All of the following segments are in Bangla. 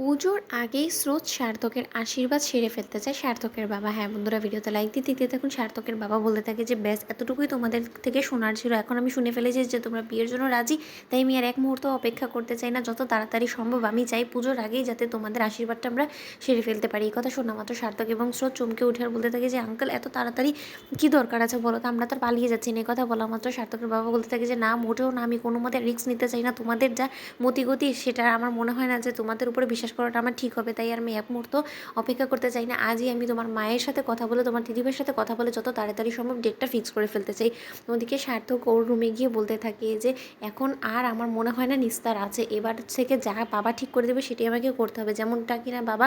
পুজোর আগেই স্রোত সার্থকের আশীর্বাদ সেরে ফেলতে চায় সার্থকের বাবা। হ্যাঁ বন্ধুরা, ভিডিওতে লাইক দিতে দিতে দেখুন সার্থকের বাবা বলতে থাকে যে ব্যাস এতটুকুই তোমাদের থেকে শোনার ছিল। এখন আমি শুনে ফেলেছি যে তোমরা বিয়ের জন্য রাজি, তাই আমি আর এক মুহূর্ত অপেক্ষা করতে চাই না। যত তাড়াতাড়ি সম্ভব আমি চাই পুজোর আগেই যাতে তোমাদের আশীর্বাদটা আমরা সেরে ফেলতে পারি। এই কথা শোনা মাত্র সার্থক এবং স্রোত চমকে উঠে আর বলতে থাকে যে আঙ্কেল এত তাড়াতাড়ি কী দরকার আছে বলো তো, আমরা তো আর পালিয়ে যাচ্ছি না। এই কথা বলা মাত্র সার্থকের বাবা বলতে থাকে যে না মোটেও না, আমি কোনো মতে রিস্ক নিতে চাই না। তোমাদের যা মতিগতি সেটা আমার মনে হয় না যে তোমাদের উপরে বিশ্বাস করাটা আমার ঠিক হবে, তাই আর আমি এক মুহূর্ত অপেক্ষা করতে চাই না। আজই আমি তোমার মায়ের সাথে কথা বলে, তোমার দিদিভাইয়ের সাথে কথা বলে যত তাড়াতাড়ি সম্ভব ডেটটা ফিক্স করে ফেলতে চাই। ওদিকে সার্থক ওর রুমে গিয়ে বলতে থাকে যে এখন আর আমার মনে হয় না নিস্তার আছে, এবার থেকে যা বাবা ঠিক করে দেবে সেটাই আমাকে করতে হবে। যেমনটা কিনা বাবা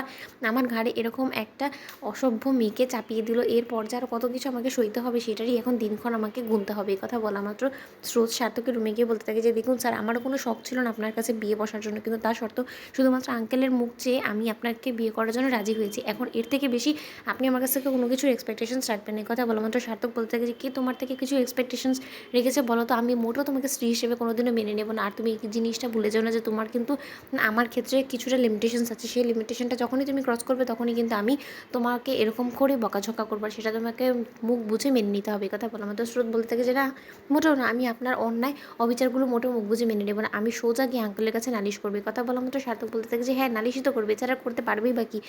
আমার ঘাড়ে এরকম একটা অসভ্য মেয়েকে চাপিয়ে দিল, এরপর যার কত কিছু আমাকে সইতে হবে সেটারই এখন দিনক্ষণ আমাকে গুনতে হবে। এই কথা বলা মাত্র স্রোত সার্থকের রুমে গিয়ে বলতে থাকে যে দেখুন স্যার, আমারও কোনো শখ ছিল না আপনার কাছে বিয়ে বসার জন্য, কিন্তু তা সত্ত্বেও শুধুমাত্র আঙ্কেলের মুখ চেয়ে আমি আপনাকে বিয়ে করার জন্য রাজি হয়েছি। এখন এর থেকে বেশি আপনি আমার কাছ থেকে কোনো কিছুর এক্সপেকটেশনস রাখবেন। এই কথা বলা মাত্র সার্থক বলতে থাকে যে কি তোমার থেকে কিছু এক্সপেকটেশনস রেখেছে বলো তো, আমি মোটেও তোমাকে স্ত্রী হিসেবে কোনোদিনও মেনে নেব না। আর তুমি এই জিনিসটা ভুলে যাও না যে তোমার কিন্তু আমার ক্ষেত্রে কিছুটা লিমিটেশনস আছে, সেই লিমিটেশনটা যখনই তুমি ক্রস করবে তখনই কিন্তু আমি তোমাকে এরকম করে বকাঝকা করবো, সেটা তোমাকে মুখ বুঝে মেনে নিতে হবে। এই কথা বলা মাত্র স্রোত বলতে থাকে যে না মোটেও না, আমি আপনার অন্যায় অবিচারগুলো মোটেও মুখ বুঝে মেনে নেব না, আমি সোজা গিয়ে আঙ্কেলের কাছে নালিশ করবে। কথা বলা মাত্র সার্থক বলতে থাকে যে হ্যাঁ নালিশই তো করবে, এছাড়া করতে পারবেই বা কি।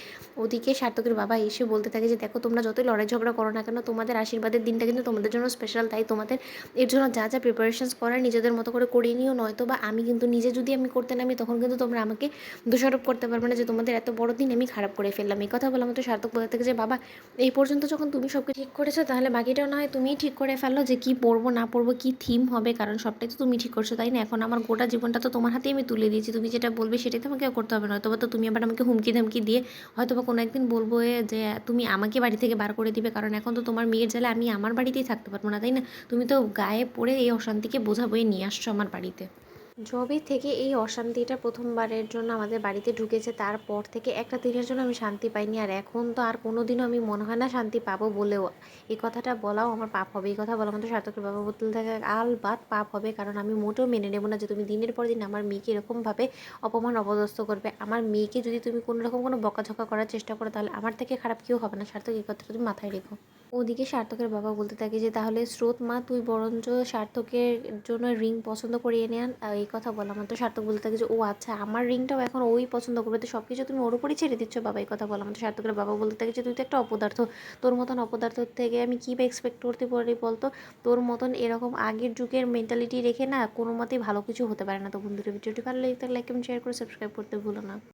ওদিকে সার্থকের বাবা এসে বলতে থাকে যে দেখো তোমরা যতই লড়াই ঝগড়া করো না কেন, তোমাদের আশীর্বাদের দিনটা কিন্তু তোমাদের জন্য স্পেশাল, তাই তোমাদের এর জন্য যা যা প্রিপারেশনস করার নিজেদের মতো করে করিয়ে নিও, নয়তো বা আমি কিন্তু নিজে যদি আমি করতে নামি তখন কিন্তু তোমরা আমাকে দোষারোপ করতে পারবে না যে তোমাদের এত বড় দিন আমি খারাপ করে ফেললাম। এই কথা বলা মতো সার্থক বলতে থাকে যে বাবা এই পর্যন্ত যখন তুমি সবকে ঠিক করেছো তাহলে বাকিটাও না হয় তুমিই ঠিক করে ফেলো যে কী পড়বো না পড়বো, কী থিম হবে, কারণ সবটাই তো তুমি ঠিক করছো তাই না। এখন আমার গোটা জীবনটা তো তোমার হাতেই আমি তুলে দিয়েছি, তুমি যেটা বলবে সেটাই তো আমাকে করতে হবে, নয়তো বা তো তুমি আবার আমাকে হুমকি ধামকি দিয়ে হয়তো বা কোনো একদিন বলবো যে তুমি আমাকে বাড়ি থেকে বার করে দিবে, কারণ এখন তো তোমার মেয়ের জ্বালা আমি আমার বাড়িতেই থাকতে পারবো না তাই না। তুমি তো গায়ে পড়ে এই অশান্তিকে বোঝা বয়ে নিয়ে আসছো আমার বাড়িতে। যবে থেকে এই অশান্তিটা প্রথমবারের জন্য আমাদের বাড়িতে ঢুকেছে তারপর থেকে একটা দিনের জন্য আমি শান্তি পাইনি, আর এখন তো আর কোনো দিনও আমি মনে হয় না শান্তি পাবো বলেও এই কথাটা বলাও আমার পাপ হবে। এই কথা বলা মতো সার্থকের বাবা বলতে থাকে আলবাত পাপ হবে, কারণ আমি মোটেও মেনে নেবো না যে তুমি দিনের পর দিন আমার মেয়েকে এরকমভাবে অপমান অপদস্থ করবে। আমার মেয়েকে যদি তুমি কোনো রকম কোনো বকাঝকা করার চেষ্টা করো তাহলে আমার থেকে খারাপ কেউ হবে না। সার্থক এই কথাটা তুমি মাথায় রেখো। ওদিকে সার্থকের বাবা বলতে থাকে যে তাহলে স্রোত মা তুই বরঞ্চ সার্থকের জন্য রিং পছন্দ করিয়ে নেন। এই কথা বলা মাত্র সার্থক বলতে থাকে যে ও আচ্ছা, আমার রিংটাও এখন ওই পছন্দ করবে, তো সব কিছু তুমি ওর উপরই ছেড়ে দিচ্ছ বাবা। এই কথা বলা মাত্র সার্থকের বাবা বলতে থাকে যে তুই তো একটা অপদার্থ, তোর মতন অপদার্থ থেকে আমি কী বা এক্সপেক্ট করতে পারি বলতো। তোর মতন এরকম আগের যুগের মেন্টালিটি রেখে না কোনো মতেই ভালো কিছু হতে পারে না। তো বন্ধুরা ভিডিওটি ভালো লাগে তাহলে লাইক কমেন্ট শেয়ার করে সাবস্ক্রাইব করতে ভুলো না।